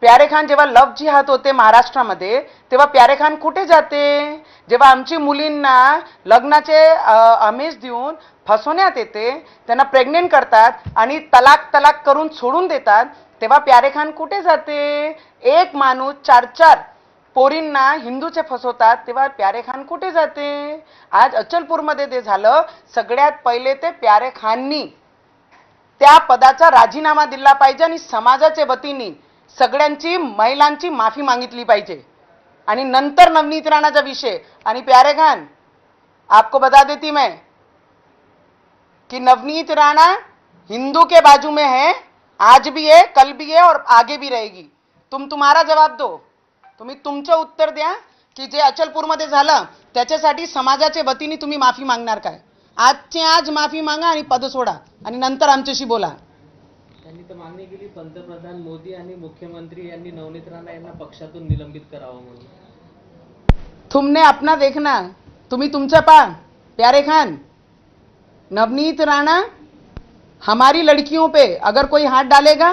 प्यारे खान जेव्हा लव जिहाद होते महाराष्ट्रामध्ये तेव्हा प्यारे खान कुठे जाते? जेव्हा आमची मुलींना लग्नाचे आमिष देऊन फसवण्यात येते, त्यांना प्रेग्नेंट करतात आणि तलाक तलाक करून सोडून देतात, तेव्हा प्यारे खान कुठे जाते? एक माणूस चार चार पोरींना हिंदूचे फसवतात तेव्हा प्यारे खान कुठे जाते? आज अचलपूरमध्ये ते झालं. सगळ्यात पहिले ते प्यारे खाननी त्या पदाचा राजीनामा दिला पाहिजे आणि समाजाच्या वतीने सगळ्यांची महिलांची माफी मागितली पाहिजे. आणि नंतर नवनीत राणाचा विषय. आणि प्यारे खान, आपको बता देती मैं कि नवनीत राणा हिंदू के बाजू में है, आज भी है, कल भी है और आगे भी रहेगी. तुम्हारा जवाब दो. तुम्ही तुमचं उत्तर द्या की जे अचलपूरमध्ये झालं त्याच्यासाठी समाजाच्या वतीने तुम्ही माफी मागणार काय? आजचे आज माफी मागा आणि पद सोडा आणि नंतर आमच्याशी बोला. त्यांनी तर मागणी केली पंतप्रधान मोदी आणि मुख्यमंत्री यांनी नवनीत राणा यांना पक्षातून निलंबित करावं म्हणून. तुमने अपना देखना, तुम्ही तुमचं पा. प्यारे खान, नवनीत राणा हमारी लड़कियों पे अगर कोई हाथ डालेगा,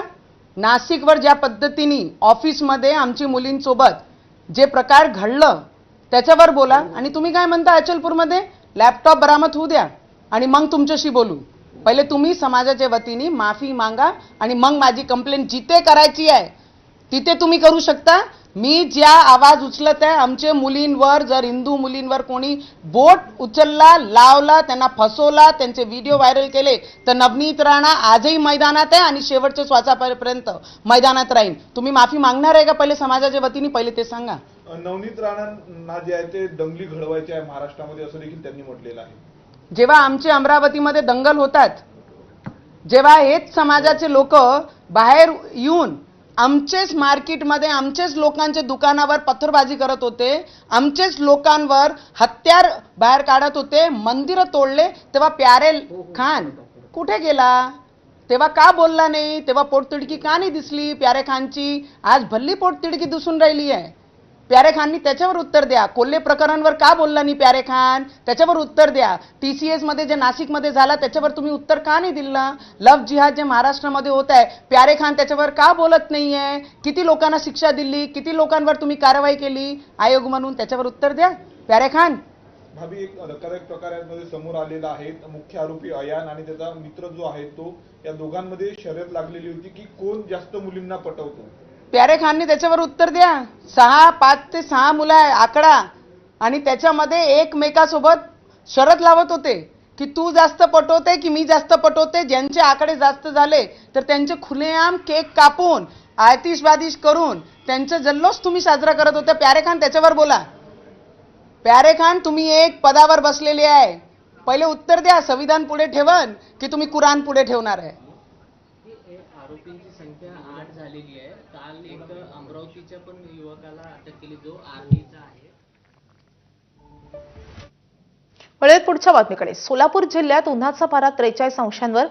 नाशिकवर ज्या पद्धतीने ऑफिसमध्ये आमची मुलींसोबत जे प्रकार घडलं त्याच्यावर बोला. आणि तुम्ही काय म्हणता अचलपूरमध्ये लॅपटॉप बरामद होऊ द्या आणि मग तुमच्याशी बोलू. पहिले तुम्ही समाजाच्या वतीने माफी मागा आणि मग माझी कंप्लेंट जिथे करायची आहे तिथे तुम्ही करू शकता. मी ज्या आवाज उचलत आहे आमच्या मुलींवर, जर हिंदू मुलींवर कोणी बोट उचलला, लावला, त्यांना फसवला, त्यांचे व्हिडिओ व्हायरल केले तर नवनीत राणा आजही मैदानात आहे आणि शेवटच्या श्वासापर्यंत मैदानात राहील. तुम्ही माफी मागणार आहे का पहिले समाजाच्या वतीने? पहिले ते सांगा. नवनीत राणांना जे आहे ते दंगली घडवायचे आहे महाराष्ट्रामध्ये असं देखील त्यांनी म्हटलेलं आहे. जेव्हा आमचे अमरावतीमध्ये दंगल होतात, जेव्हा हेच समाजाचे लोक बाहेर येऊन आमचेच मार्केटमध्ये आमचेच लोकांच्या दुकानावर पत्थरबाजी करत होते, आमचेच लोकांवर हत्यार बाहेर काढत होते, मंदिरं तोडले, तेव्हा प्यारे खान कुठे गेला? तेव्हा का बोलला नाही? तेव्हा पोटतिडकी का नाही दिसली प्यारे खानची? आज भल्ली पोटतिडकी दिसून राहिली आहे. प्यारे खाननी त्याच्यावर उत्तर द्या. कोल्हे प्रकरणावर का बोलला नाही प्यारे खान? त्याच्यावर उत्तर द्या. TCS मध्ये जे नाशिकमध्ये झाला त्याच्यावर तुम्ही उत्तर का नाही दिला? लव जिहाद जे महाराष्ट्रामध्ये होत आहे, प्यारे खान त्याच्यावर का बोलत नाहीये? किती लोकांना शिक्षा दिली, किती लोकांवर तुम्ही कारवाई केली आयोग म्हणून? त्याच्यावर उत्तर द्या प्यारे खान. भाभी, एक धक्कादायक प्रकार यामध्ये समोर आलेला आहे. मुख्य आरोपी अयान आणि त्याचा मित्र जो आहे तो, या दोघांमध्ये शर्यत लागलेली होती की कोण जास्त मुलींना पटवतो. प्यारे खानने त्याच्यावर उत्तर द्या. 5 ते 6 मुलं आहे आकडा आणि त्याच्यामध्ये एकमेकासोबत शरत लावत होते की तू जास्त पटवते की मी जास्त पटवते. ज्यांचे आकडे जास्त झाले तर त्यांचे खुलेआम केक कापून आतिषबाजी करून त्यांचा जल्लोष तुम्ही साजरा करत होते. प्यारे खान, त्याच्यावर बोला. प्यारे खान, तुम्ही एक पदावर बसलेले आहे, पहिले उत्तर द्या. संविधान पुढे ठेवन की तुम्ही कुराण पुढे ठेवणार आहे? आरोपींची संख्या 8 झालेली आहे. काल एक अमरावतीच्या पण युवकाला अटक केली जो आर्मीचा आहे. वळूयात पुढच्या बातमीकडे. सोलापूर जिल्ह्यात उन्हाचा पारा 43 अंशांवर